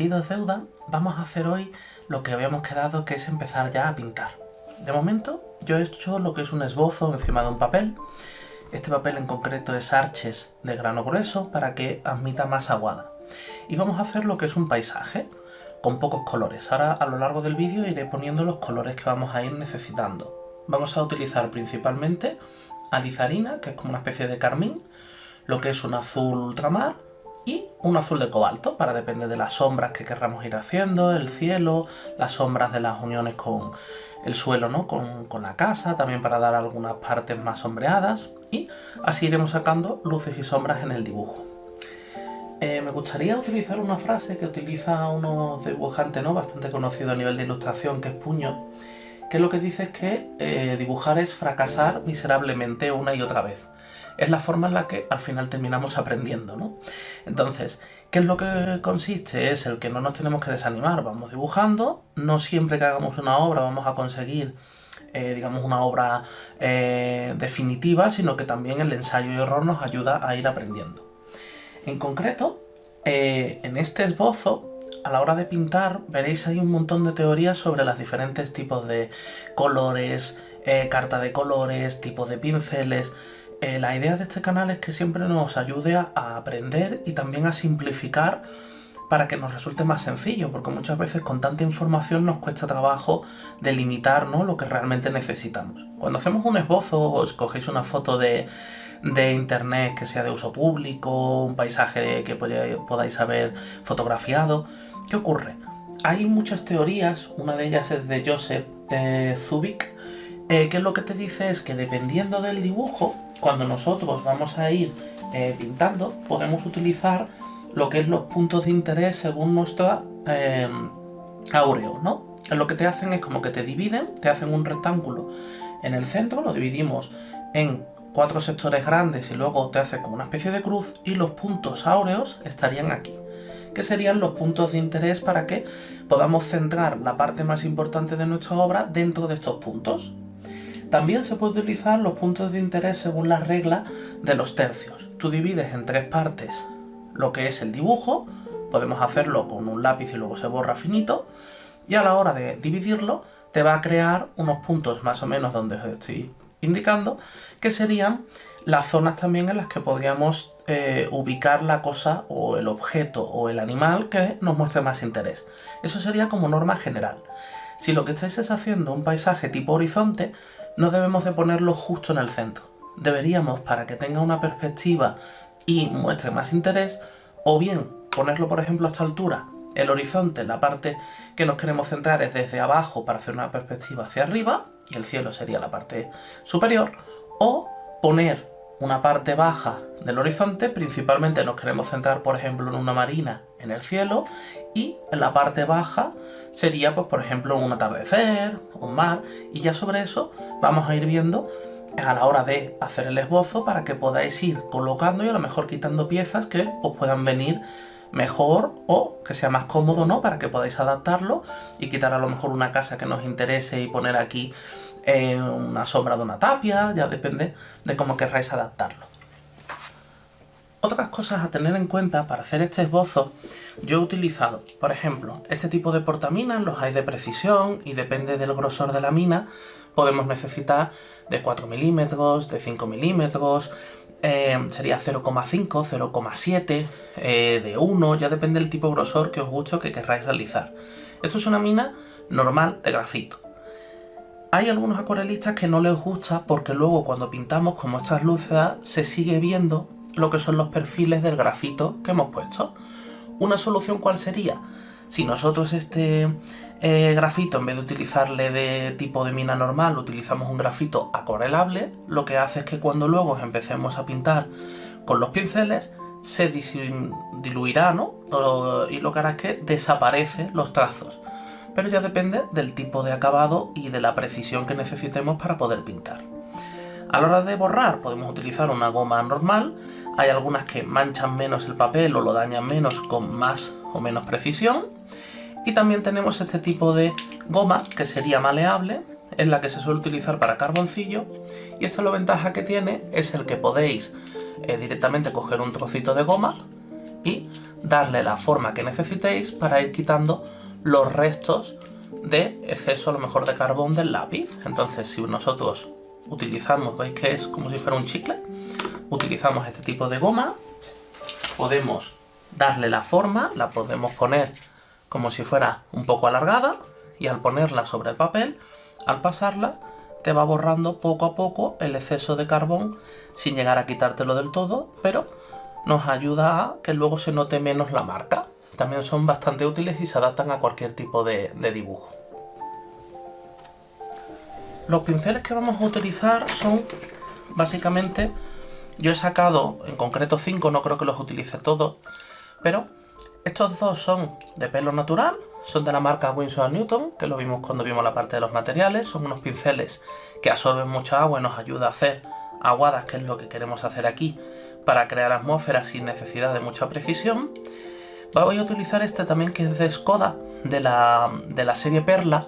prometido es deuda, vamos a hacer hoy lo que habíamos quedado, que es empezar ya a pintar. De momento yo he hecho lo que es un esbozo encima de un papel. Este papel en concreto es Arches de grano grueso para que admita más aguada. Y vamos a hacer lo que es un paisaje con pocos colores. Ahora a lo largo del vídeo iré poniendo los colores que vamos a ir necesitando. Vamos a utilizar principalmente alizarina, que es como una especie de carmín, lo que es un azul ultramar y un azul de cobalto, para depender de las sombras que querramos ir haciendo, el cielo, las sombras de las uniones con el suelo, ¿no? con la casa, también para dar algunas partes más sombreadas, y así iremos sacando luces y sombras en el dibujo. Me gustaría utilizar una frase que utiliza uno dibujante, ¿no? bastante conocido a nivel de ilustración, que es Puño, que lo que dice es que dibujar es fracasar miserablemente una y otra vez. Es la forma en la que al final terminamos aprendiendo, ¿no? Entonces, ¿qué es lo que consiste? Es el que no nos tenemos que desanimar, vamos dibujando, no siempre que hagamos una obra vamos a conseguir, digamos, una obra definitiva, sino que también el ensayo y error nos ayuda a ir aprendiendo. En concreto, en este esbozo, a la hora de pintar, veréis ahí un montón de teorías sobre los diferentes tipos de colores, carta de colores, tipos de pinceles. La idea de este canal es que siempre nos ayude a aprender y también a simplificar para que nos resulte más sencillo, porque muchas veces con tanta información nos cuesta trabajo delimitar, ¿no? lo que realmente necesitamos. Cuando hacemos un esbozo o escogéis una foto de internet que sea de uso público, un paisaje que podáis haber fotografiado, ¿qué ocurre? Hay muchas teorías, una de ellas es de Joseph Zubik, que lo que te dice es que dependiendo del dibujo, cuando nosotros vamos a ir pintando, podemos utilizar lo que es los puntos de interés según nuestra áureo, ¿no? Lo que te hacen es como que te dividen, te hacen un rectángulo en el centro, lo dividimos en 4 sectores grandes y luego te hace como una especie de cruz, y los puntos áureos estarían aquí, que serían los puntos de interés para que podamos centrar la parte más importante de nuestra obra dentro de estos puntos. También se puede utilizar los puntos de interés según la regla de los tercios. Tú divides en 3 partes lo que es el dibujo, podemos hacerlo con un lápiz y luego se borra finito, y a la hora de dividirlo te va a crear unos puntos más o menos donde os estoy indicando, que serían las zonas también en las que podríamos ubicar la cosa o el objeto o el animal que nos muestre más interés. Eso sería como norma general. Si lo que estáis es haciendo un paisaje tipo horizonte, no debemos de ponerlo justo en el centro. Deberíamos, para que tenga una perspectiva y muestre más interés, o bien ponerlo, por ejemplo, a esta altura, el horizonte, la parte que nos queremos centrar es desde abajo para hacer una perspectiva hacia arriba, y el cielo sería la parte superior, o poner una parte baja del horizonte, principalmente nos queremos centrar, por ejemplo, en una marina en el cielo, y en la parte baja sería, pues, por ejemplo, un atardecer, un mar, y ya sobre eso vamos a ir viendo a la hora de hacer el esbozo para que podáis ir colocando y a lo mejor quitando piezas que os puedan venir mejor o que sea más cómodo, ¿no? Para que podáis adaptarlo y quitar a lo mejor una casa que nos interese y poner aquí una sombra de una tapia, ya depende de cómo querráis adaptarlo. Otras cosas a tener en cuenta para hacer este esbozo, yo he utilizado, por ejemplo, este tipo de portaminas, los hay de precisión y depende del grosor de la mina, podemos necesitar de 4 milímetros, de 5 milímetros, sería 0,5, 0,7, de 1, ya depende del tipo de grosor que os guste o que querráis realizar. Esto es una mina normal de grafito. Hay algunos acuarelistas que no les gusta porque luego cuando pintamos como estas luces se sigue viendo lo que son los perfiles del grafito que hemos puesto. ¿Una solución cuál sería? Si nosotros este grafito, en vez de utilizarle de tipo de mina normal, utilizamos un grafito acuarelable, lo que hace es que cuando luego empecemos a pintar con los pinceles, se diluirá, ¿no? Y lo que hará es que desaparecen los trazos. Pero ya depende del tipo de acabado y de la precisión que necesitemos para poder pintar. A la hora de borrar podemos utilizar una goma normal, hay algunas que manchan menos el papel o lo dañan menos con más o menos precisión, y también tenemos este tipo de goma que sería maleable, es la que se suele utilizar para carboncillo, y esta la ventaja que tiene es el que podéis directamente coger un trocito de goma y darle la forma que necesitéis para ir quitando los restos de exceso a lo mejor de carbón del lápiz. Entonces, si nosotros utilizamos, veis que es como si fuera un chicle, utilizamos este tipo de goma, podemos darle la forma, la podemos poner como si fuera un poco alargada, y al ponerla sobre el papel, al pasarla, te va borrando poco a poco el exceso de carbón sin llegar a quitártelo del todo, pero nos ayuda a que luego se note menos la marca. También son bastante útiles y se adaptan a cualquier tipo de dibujo. Los pinceles que vamos a utilizar son básicamente, yo he sacado en concreto 5, no creo que los utilice todos, pero estos dos son de pelo natural, son de la marca Winsor & Newton, que lo vimos cuando vimos la parte de los materiales. Son unos pinceles que absorben mucha agua y nos ayuda a hacer aguadas, que es lo que queremos hacer aquí, para crear atmósferas sin necesidad de mucha precisión. Voy a utilizar este también, que es de Skoda, de la serie Perla,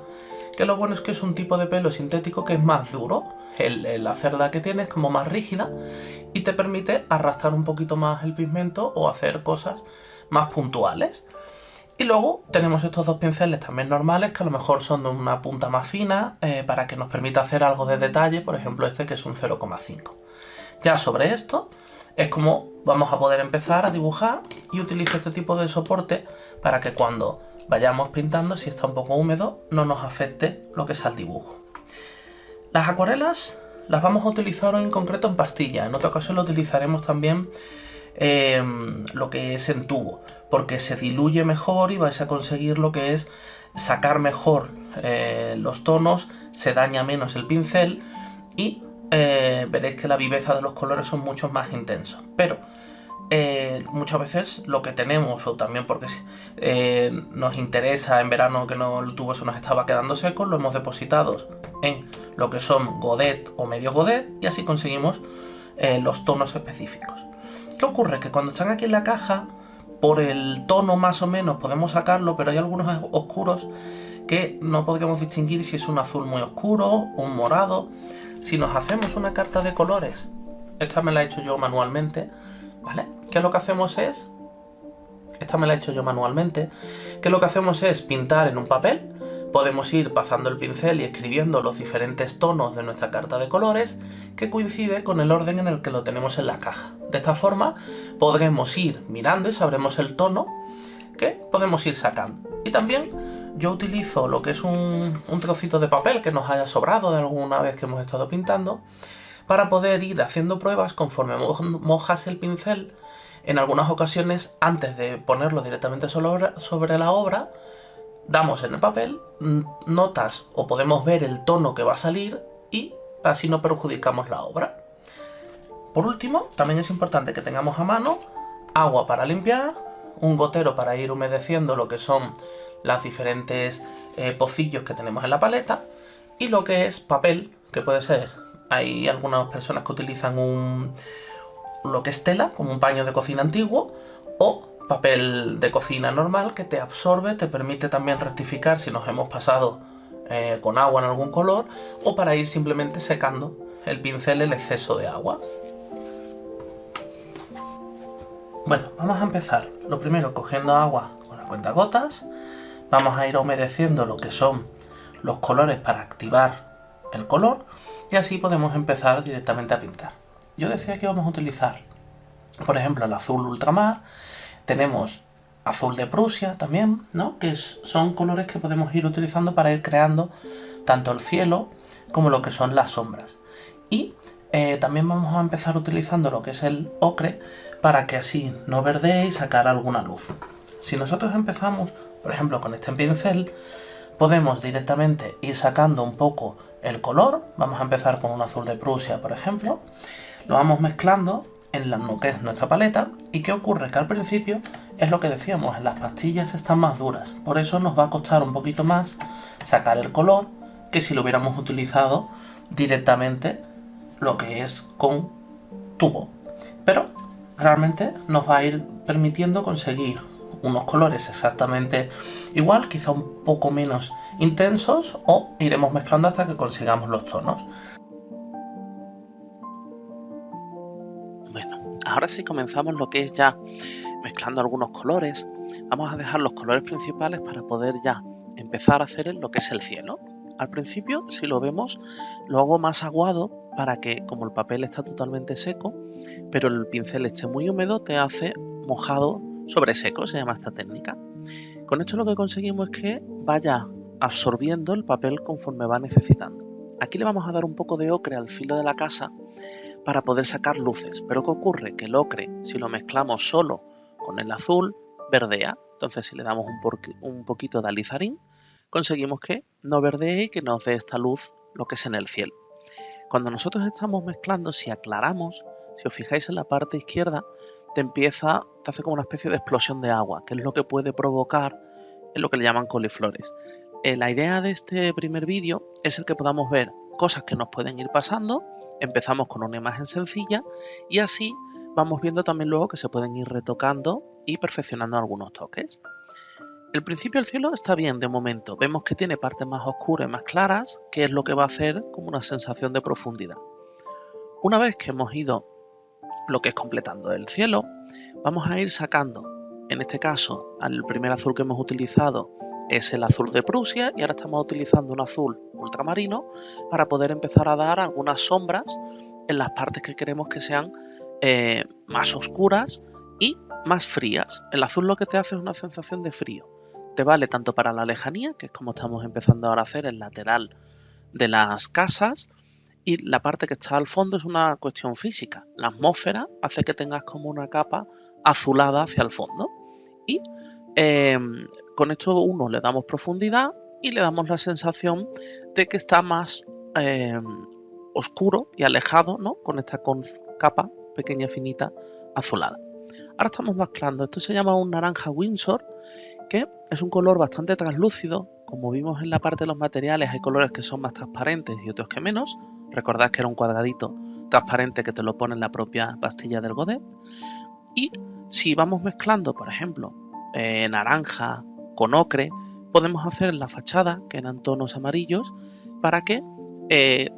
que lo bueno es que es un tipo de pelo sintético que es más duro. La cerda que tiene es como más rígida y te permite arrastrar un poquito más el pigmento o hacer cosas más puntuales. Y luego tenemos estos dos pinceles también normales, que a lo mejor son de una punta más fina, para que nos permita hacer algo de detalle, por ejemplo este, que es un 0,5. Ya sobre esto es como vamos a poder empezar a dibujar, y utilizo este tipo de soporte para que cuando vayamos pintando, si está un poco húmedo, no nos afecte lo que sea el dibujo. Las acuarelas las vamos a utilizar hoy en concreto en pastilla. En otra ocasión lo utilizaremos también lo que es en tubo, porque se diluye mejor y vais a conseguir lo que es sacar mejor los tonos, se daña menos el pincel y veréis que la viveza de los colores son mucho más intensos. Pero muchas veces lo que tenemos, o también porque nos interesa en verano que el tubo se nos estaba quedando seco, lo hemos depositado en lo que son godet o medio godet, y así conseguimos los tonos específicos. ¿Qué ocurre? Que cuando están aquí en la caja, por el tono más o menos podemos sacarlo, pero hay algunos oscuros que no podríamos distinguir si es un azul muy oscuro, un morado. Si nos hacemos una carta de colores, esta me la he hecho yo manualmente, ¿vale? ¿Qué es lo que hacemos es? Esta me la he hecho yo manualmente. ¿Qué es lo que hacemos es pintar en un papel? Podemos ir pasando el pincel y escribiendo los diferentes tonos de nuestra carta de colores, que coincide con el orden en el que lo tenemos en la caja. De esta forma podremos ir mirando y sabremos el tono que podemos ir sacando. Y también yo utilizo lo que es un trocito de papel que nos haya sobrado de alguna vez que hemos estado pintando, para poder ir haciendo pruebas conforme mojas el pincel. En algunas ocasiones, antes de ponerlo directamente sobre la obra, damos en el papel notas o podemos ver el tono que va a salir, y así no perjudicamos la obra. Por último, también es importante que tengamos a mano agua para limpiar, un gotero para ir humedeciendo lo que son las diferentes pocillos que tenemos en la paleta, y lo que es papel, que puede ser, hay algunas personas que utilizan lo que es tela, como un paño de cocina antiguo, o papel de cocina normal, que te absorbe, te permite también rectificar si nos hemos pasado con agua en algún color, o para ir simplemente secando el pincel el exceso de agua. Bueno, vamos a empezar. Lo primero, cogiendo agua con la cuentagotas, vamos a ir humedeciendo lo que son los colores para activar el color, y así podemos empezar directamente a pintar. Yo decía que vamos a utilizar, por ejemplo, el azul ultramar. Tenemos azul de Prusia también, ¿no? Que son colores que podemos ir utilizando para ir creando tanto el cielo como lo que son las sombras. Y también vamos a empezar utilizando lo que es el ocre, para que así no verdee y sacar alguna luz. Si nosotros empezamos, por ejemplo, con este pincel, podemos directamente ir sacando un poco el color. Vamos a empezar con un azul de Prusia, por ejemplo. Lo vamos mezclando en lo que es nuestra paleta. ¿Y qué ocurre? Que al principio es lo que decíamos, en las pastillas están más duras, por eso nos va a costar un poquito más sacar el color que si lo hubiéramos utilizado directamente lo que es con tubo. Pero realmente nos va a ir permitiendo conseguir unos colores exactamente igual, quizá un poco menos intensos, o iremos mezclando hasta que consigamos los tonos. Bueno, ahora sí comenzamos lo que es ya mezclando algunos colores. Vamos a dejar los colores principales para poder ya empezar a hacer lo que es el cielo. Al principio, si lo vemos, lo hago más aguado para que, como el papel está totalmente seco, pero el pincel esté muy húmedo, te hace mojado sobre seco, se llama esta técnica. Con esto lo que conseguimos es que vaya absorbiendo el papel conforme va necesitando. Aquí le vamos a dar un poco de ocre al filo de la casa para poder sacar luces. Pero ¿qué ocurre? Que el ocre, si lo mezclamos solo con el azul, verdea. Entonces, si le damos un poquito de alizarín, conseguimos que no verdee y que nos dé esta luz, lo que es en el cielo. Cuando nosotros estamos mezclando, si aclaramos, si os fijáis en la parte izquierda, te hace como una especie de explosión de agua, que es lo que puede provocar en lo que le llaman coliflores. La idea de este primer vídeo es el que podamos ver cosas que nos pueden ir pasando. Empezamos con una imagen sencilla y así vamos viendo también luego que se pueden ir retocando y perfeccionando algunos toques. El principio del cielo está bien de momento, vemos que tiene partes más oscuras y más claras, que es lo que va a hacer como una sensación de profundidad. Una vez que hemos ido lo que es completando el cielo, vamos a ir sacando, en este caso, el primer azul que hemos utilizado es el azul de Prusia y ahora estamos utilizando un azul ultramarino para poder empezar a dar algunas sombras en las partes que queremos que sean más oscuras y más frías. El azul lo que te hace es una sensación de frío. Te vale tanto para la lejanía, que es como estamos empezando ahora a hacer el lateral de las casas, y la parte que está al fondo es una cuestión física. La atmósfera hace que tengas como una capa azulada hacia el fondo. Y con esto le damos profundidad y le damos la sensación de que está más oscuro y alejado, ¿no? Con esta capa pequeña finita azulada. Ahora estamos mezclando. Esto se llama un naranja Winsor, que es un color bastante translúcido. Como vimos en la parte de los materiales, hay colores que son más transparentes y otros que menos. Recordad que era un cuadradito transparente que te lo pone en la propia pastilla del Godet. Y si vamos mezclando, por ejemplo, naranja con ocre, podemos hacer la fachada, que eran tonos amarillos, para que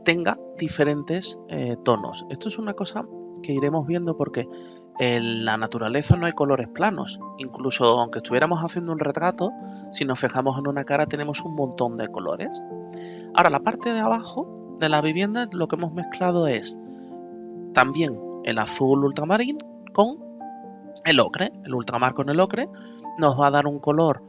tenga diferentes tonos. Esto es una cosa que iremos viendo porque en la naturaleza no hay colores planos. Incluso aunque estuviéramos haciendo un retrato, si nos fijamos en una cara tenemos un montón de colores. Ahora, la parte de abajo de la vivienda, lo que hemos mezclado es también el azul ultramarín con el ocre. El ultramar con el ocre nos va a dar un color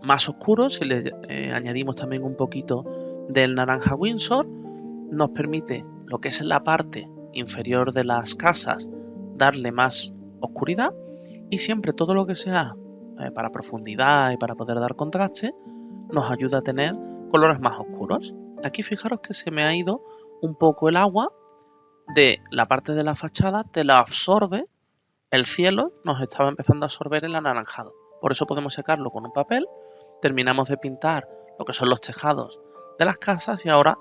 más oscuro. Si le añadimos también un poquito del naranja Winsor, nos permite lo que es en la parte inferior de las casas darle más oscuridad, y siempre todo lo que sea para profundidad y para poder dar contraste nos ayuda a tener colores más oscuros. Aquí fijaros que se me ha ido un poco el agua de la parte de la fachada, te la absorbe el cielo, nos estaba empezando a absorber el anaranjado. Por eso podemos secarlo con un papel. Terminamos de pintar lo que son los tejados de las casas y ahora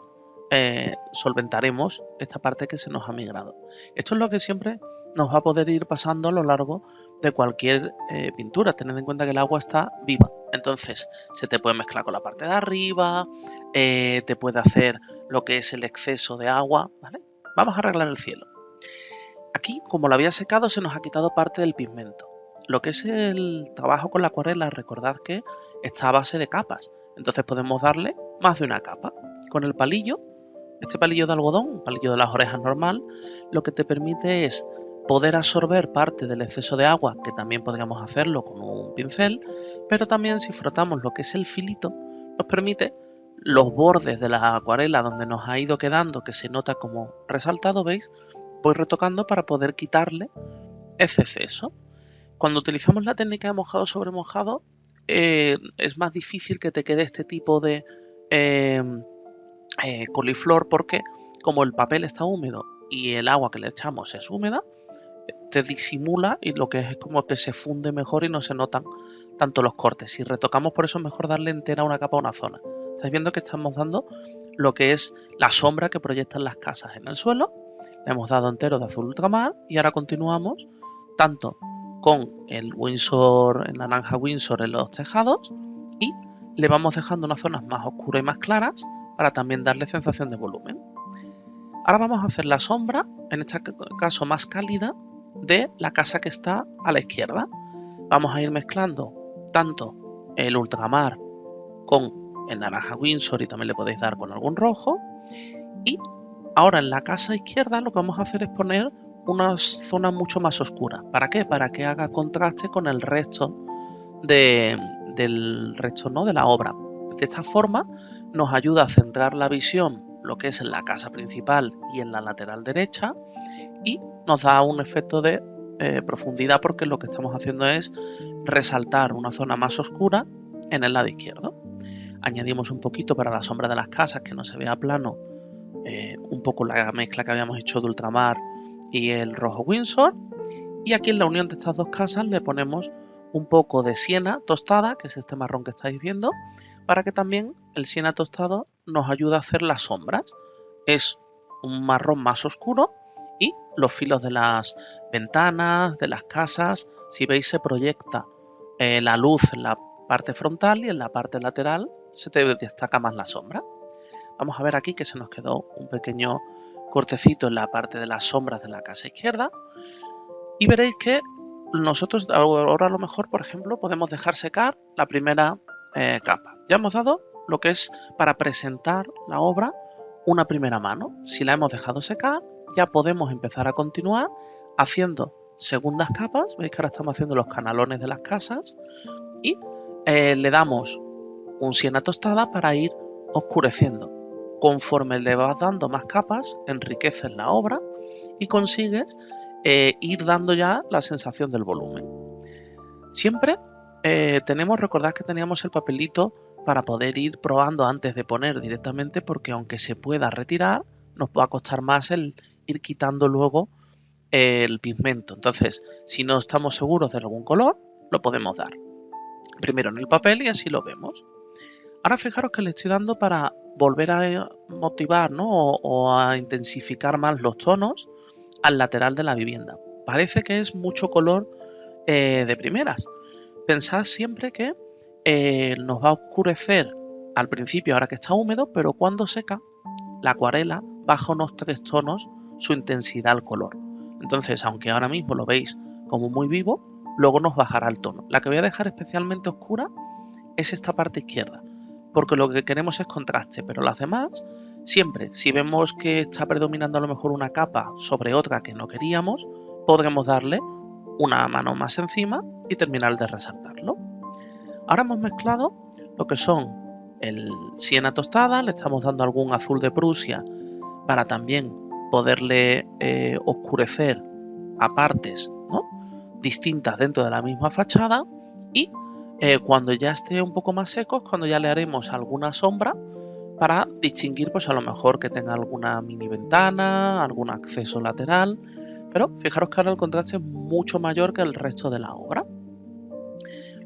solventaremos esta parte que se nos ha migrado. Esto es lo que siempre nos va a poder ir pasando a lo largo de cualquier pintura. Tened en cuenta que el agua está viva, entonces se te puede mezclar con la parte de arriba, te puede hacer lo que es el exceso de agua, ¿vale? Vamos a arreglar el cielo. Aquí, como lo había secado, se nos ha quitado parte del pigmento. Lo que es el trabajo con la acuarela, recordad que está a base de capas, entonces podemos darle más de una capa. Con el palillo, este palillo de algodón, un palillo de las orejas normal, lo que te permite es poder absorber parte del exceso de agua, que también podríamos hacerlo con un pincel, pero también si frotamos lo que es el filito, nos permite los bordes de la acuarela donde nos ha ido quedando, que se nota como resaltado, ¿veis? Voy retocando para poder quitarle ese exceso. Cuando utilizamos la técnica de mojado sobre mojado, es más difícil que te quede este tipo de coliflor, porque como el papel está húmedo y el agua que le echamos es húmeda, te disimula y lo que es como que se funde mejor y no se notan tanto los cortes. Si retocamos, por eso es mejor darle entera una capa a una zona. Estáis viendo que estamos dando lo que es la sombra que proyectan las casas en el suelo. Le hemos dado entero de azul ultramar y ahora continuamos tanto con el Winsor, el naranja Winsor en los tejados, y le vamos dejando unas zonas más oscuras y más claras para también darle sensación de volumen. Ahora vamos a hacer la sombra, en este caso más cálida, de la casa que está a la izquierda. Vamos a ir mezclando tanto el ultramar con el naranja Windsor y también le podéis dar con algún rojo. Y ahora en la casa izquierda lo que vamos a hacer es poner una zona mucho más oscura. ¿Para qué? Para que haga contraste con el resto del resto, ¿no?, de la obra. De esta forma nos ayuda a centrar la visión, lo que es en la casa principal y en la lateral derecha, y nos da un efecto de profundidad, porque lo que estamos haciendo es resaltar una zona más oscura en el lado izquierdo. Añadimos un poquito para la sombra de las casas, que no se vea plano, un poco la mezcla que habíamos hecho de ultramar y el rojo Windsor, y aquí en la unión de estas dos casas le ponemos un poco de siena tostada, que es este marrón que estáis viendo, para que también el siena tostado nos ayude a hacer las sombras. Es un marrón más oscuro y los filos de las ventanas, de las casas, si veis, se proyecta la luz en la parte frontal y en la parte lateral se te destaca más la sombra. Vamos a ver aquí que se nos quedó un pequeño cortecito en la parte de las sombras de la casa izquierda, y veréis que nosotros ahora a lo mejor, por ejemplo, podemos dejar secar la primera capa. Ya hemos dado lo que es para presentar la obra una primera mano. Si la hemos dejado secar, ya podemos empezar a continuar haciendo segundas capas. Veis que ahora estamos haciendo los canalones de las casas y le damos un siena tostada para ir oscureciendo. Conforme le vas dando más capas, enriqueces la obra y consigues ir dando ya la sensación del volumen. Siempre recordad que teníamos el papelito para poder ir probando antes de poner directamente, porque aunque se pueda retirar, nos va a costar más el ir quitando luego el pigmento. Entonces, si no estamos seguros de algún color, lo podemos dar primero en el papel y así lo vemos. Ahora fijaros que le estoy dando para volver a motivar, ¿no?, o a intensificar más los tonos al lateral de la vivienda. Parece que es mucho color de primeras. Pensad siempre que nos va a oscurecer al principio, ahora que está húmedo, pero cuando seca, la acuarela baja unos 3 tonos su intensidad al color. Entonces, aunque ahora mismo lo veis como muy vivo, luego nos bajará el tono. La que voy a dejar especialmente oscura es esta parte izquierda, porque lo que queremos es contraste, pero las demás, siempre, si vemos que está predominando a lo mejor una capa sobre otra que no queríamos, podremos darle una mano más encima y terminar de resaltarlo. Ahora hemos mezclado lo que son el siena tostada, le estamos dando algún azul de Prusia para también poderle oscurecer a partes, ¿no?, distintas dentro de la misma fachada, y cuando ya esté un poco más seco, cuando ya le haremos alguna sombra para distinguir, pues a lo mejor que tenga alguna mini ventana, algún acceso lateral, pero fijaros que ahora el contraste es mucho mayor que el resto de la obra.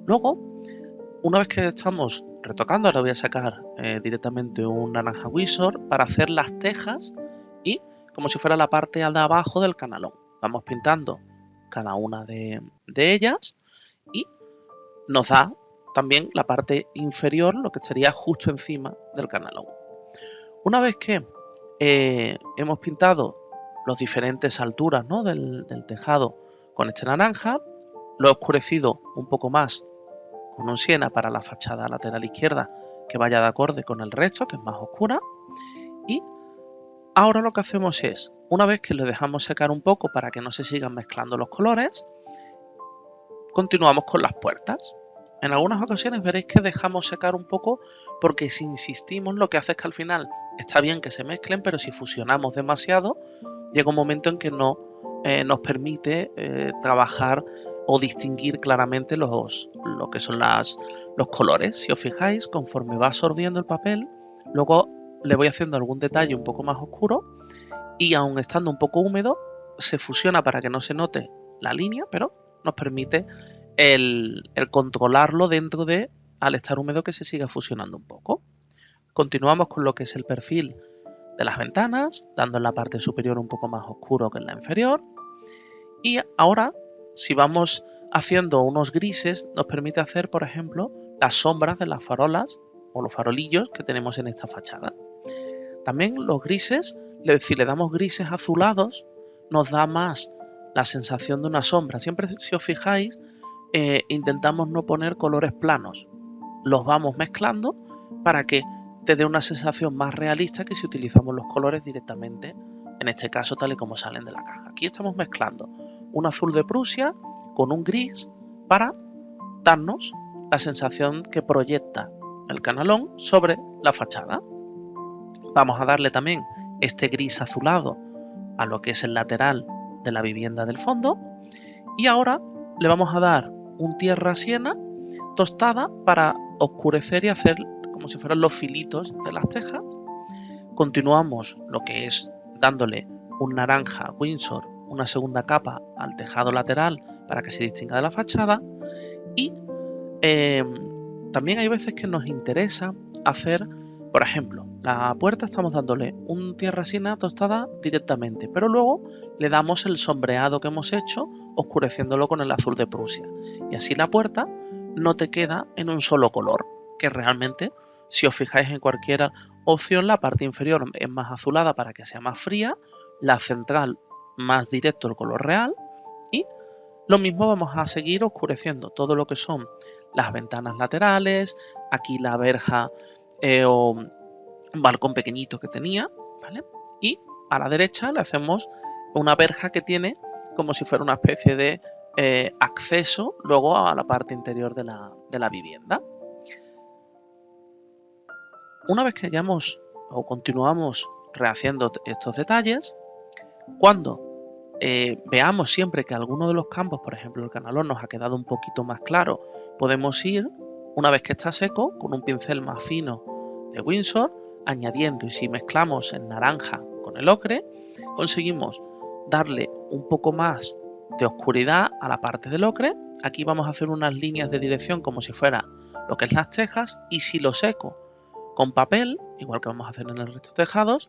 Luego, una vez que estamos retocando, ahora voy a sacar directamente un naranja Windsor para hacer las tejas y como si fuera la parte de abajo del canalón. Vamos pintando cada una de ellas y nos da también la parte inferior, lo que estaría justo encima del canalón. Una vez que hemos pintado las diferentes alturas, ¿no?, del tejado con este naranja, lo he oscurecido un poco más con un siena para la fachada lateral izquierda, que vaya de acorde con el resto, que es más oscura, y ahora lo que hacemos es, una vez que lo dejamos secar un poco para que no se sigan mezclando los colores, continuamos con las puertas. En algunas ocasiones veréis que dejamos secar un poco, porque si insistimos lo que hace es que al final está bien que se mezclen, pero si fusionamos demasiado llega un momento en que no nos permite trabajar o distinguir claramente lo que son los colores. Si os fijáis, conforme va absorbiendo el papel, luego le voy haciendo algún detalle un poco más oscuro y aun estando un poco húmedo se fusiona para que no se note la línea, pero nos permite el controlarlo dentro de, al estar húmedo, que se siga fusionando un poco. Continuamos con lo que es el perfil de las ventanas, dando en la parte superior un poco más oscuro que en la inferior. Y ahora, si vamos haciendo unos grises, nos permite hacer, por ejemplo, las sombras de las farolas o los farolillos que tenemos en esta fachada. También los grises, si le damos grises azulados, nos da más la sensación de una sombra. Siempre, si os fijáis, intentamos no poner colores planos. Los vamos mezclando para que te dé una sensación más realista que si utilizamos los colores directamente, en este caso tal y como salen de la caja. Aquí estamos mezclando un azul de Prusia con un gris para darnos la sensación que proyecta el canalón sobre la fachada. Vamos a darle también este gris azulado a lo que es el lateral de la vivienda del fondo, y ahora le vamos a dar un tierra siena tostada para oscurecer y hacer como si fueran los filitos de las tejas. Continuamos lo que es dándole un naranja Windsor, una segunda capa al tejado lateral para que se distinga de la fachada, y también hay veces que nos interesa hacer, por ejemplo, la puerta estamos dándole un tierra siena tostada directamente, pero luego le damos el sombreado que hemos hecho oscureciéndolo con el azul de Prusia, y así la puerta no te queda en un solo color, que realmente, si os fijáis en cualquier opción, la parte inferior es más azulada para que sea más fría, la central más directo el color real, y lo mismo vamos a seguir oscureciendo todo lo que son las ventanas laterales, aquí la verja o un balcón pequeñito que tenía, ¿vale? Y a la derecha le hacemos una verja que tiene como si fuera una especie de acceso luego a la parte interior de la vivienda. Una vez que hayamos o continuamos rehaciendo estos detalles, cuando veamos siempre que alguno de los campos, por ejemplo el canalón, nos ha quedado un poquito más claro, podemos ir, una vez que está seco, con un pincel más fino de Windsor, añadiendo, y si mezclamos el naranja con el ocre, conseguimos darle un poco más de oscuridad a la parte del ocre. Aquí vamos a hacer unas líneas de dirección como si fuera lo que es las tejas, y si lo seco con papel, igual que vamos a hacer en el resto de tejados,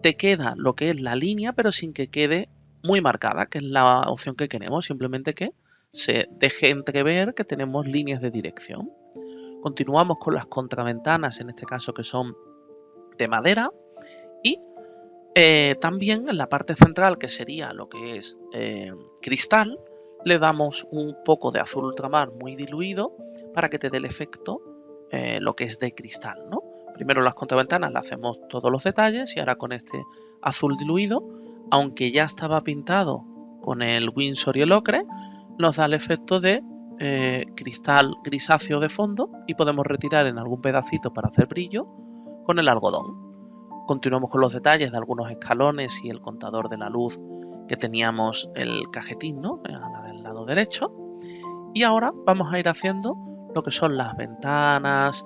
te queda lo que es la línea, pero sin que quede muy marcada, que es la opción que queremos, simplemente que se deje entrever que tenemos líneas de dirección. Continuamos con las contraventanas, en este caso que son de madera, y también en la parte central, que sería lo que es cristal, le damos un poco de azul ultramar muy diluido para que te dé el efecto lo que es de cristal, ¿no? Primero las contraventanas le hacemos todos los detalles, y ahora con este azul diluido, aunque ya estaba pintado con el Windsor y el ocre, nos da el efecto de cristal grisáceo de fondo, y podemos retirar en algún pedacito para hacer brillo con el algodón. Continuamos con los detalles de algunos escalones y el contador de la luz que teníamos el cajetín, ¿no?, del lado derecho. Y ahora vamos a ir haciendo lo que son las ventanas,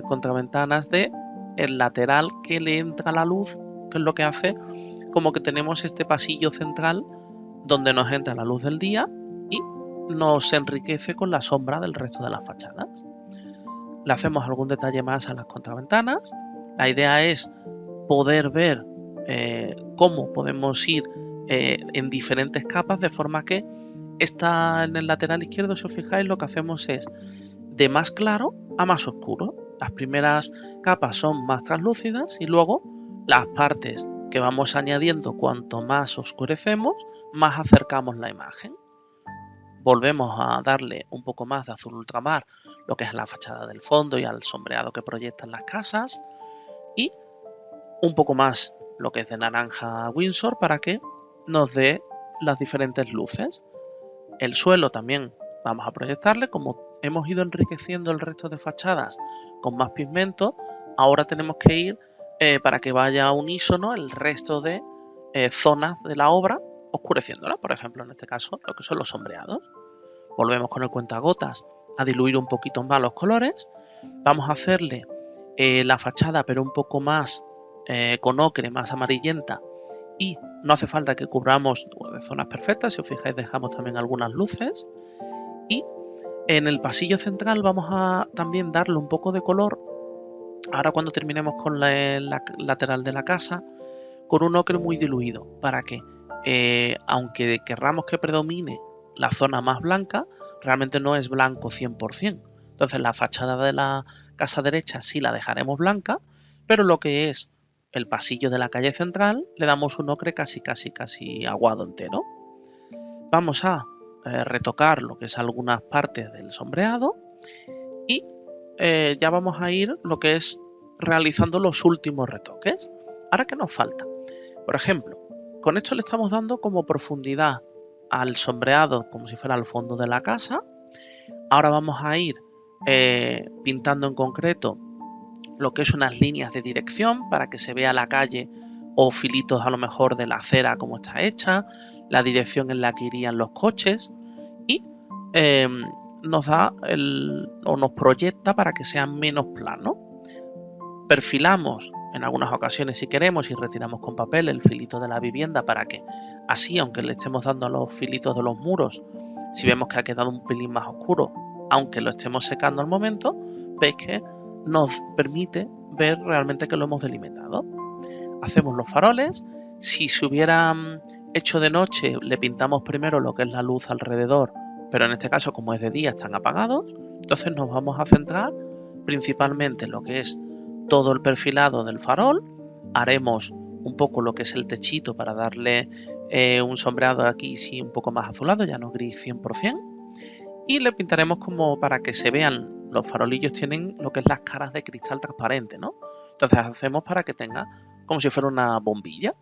contraventanas de el lateral que le entra la luz, que es lo que hace como que tenemos este pasillo central donde nos entra la luz del día y nos enriquece con la sombra del resto de las fachadas. Le hacemos algún detalle más a las contraventanas. La idea es poder ver cómo podemos ir en diferentes capas, de forma que está en el lateral izquierdo, si os fijáis, lo que hacemos es de más claro a más oscuro. Las primeras capas son más translúcidas, y luego las partes que vamos añadiendo, cuanto más oscurecemos, más acercamos la imagen. Volvemos a darle un poco más de azul ultramar, lo que es la fachada del fondo y al sombreado que proyectan las casas, y un poco más lo que es de naranja Windsor para que nos dé las diferentes luces. El suelo también vamos a proyectarle, como hemos ido enriqueciendo el resto de fachadas con más pigmento, ahora tenemos que ir para que vaya a unísono el resto de zonas de la obra, oscureciéndola, por ejemplo en este caso lo que son los sombreados. Volvemos con el cuentagotas a diluir un poquito más los colores. Vamos a hacerle la fachada pero un poco más con ocre, más amarillenta, y no hace falta que cubramos zonas perfectas, si os fijáis dejamos también algunas luces. Y en el pasillo central vamos a también darle un poco de color, ahora cuando terminemos con la lateral de la casa, con un ocre muy diluido, para que aunque querramos que predomine la zona más blanca, realmente no es blanco 100%. Entonces la fachada de la casa derecha sí la dejaremos blanca, pero lo que es el pasillo de la calle central le damos un ocre casi aguado entero. vamos a retocar lo que es algunas partes del sombreado y ya vamos a ir lo que es realizando los últimos retoques. Ahora, ¿qué nos falta? Por ejemplo, con esto le estamos dando como profundidad al sombreado como si fuera al fondo de la casa. Ahora vamos a ir pintando en concreto lo que es unas líneas de dirección para que se vea la calle o filitos a lo mejor de la acera como está hecha, la dirección en la que irían los coches y nos da o nos proyecta para que sea menos plano. Perfilamos en algunas ocasiones si queremos y retiramos con papel el filito de la vivienda para que así, aunque le estemos dando a los filitos de los muros, si vemos que ha quedado un pelín más oscuro, aunque lo estemos secando al momento, veis que nos permite ver realmente que lo hemos delimitado. Hacemos los faroles. Si se hubieran hecho de noche, le pintamos primero lo que es la luz alrededor, pero en este caso, como es de día, están apagados. Entonces nos vamos a centrar principalmente en lo que es todo el perfilado del farol. Haremos un poco lo que es el techito para darle un sombreado aquí sí un poco más azulado, ya no gris 100%. Y le pintaremos como para que se vean, los farolillos tienen lo que es las caras de cristal transparente, ¿no? Entonces hacemos para que tenga como si fuera una bombilla.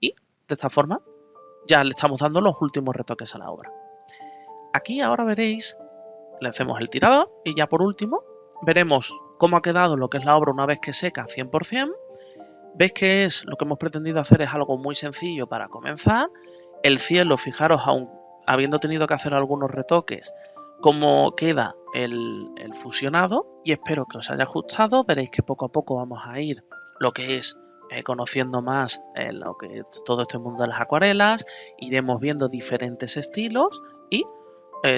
Y de esta forma ya le estamos dando los últimos retoques a la obra. Aquí ahora veréis, le hacemos el tirador y ya por último veremos cómo ha quedado lo que es la obra una vez que seca 100%. Veis que es lo que hemos pretendido hacer es algo muy sencillo para comenzar. El cielo, fijaros, aun habiendo tenido que hacer algunos retoques, cómo queda el fusionado, y espero que os haya gustado. Veréis que poco a poco vamos a ir lo que es conociendo más lo que es todo este mundo de las acuarelas, iremos viendo diferentes estilos y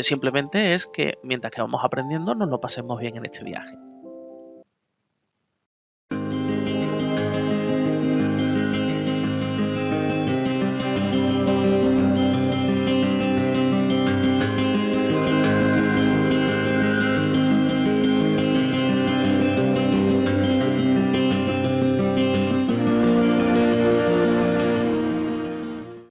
simplemente es que mientras que vamos aprendiendo nos lo pasemos bien en este viaje.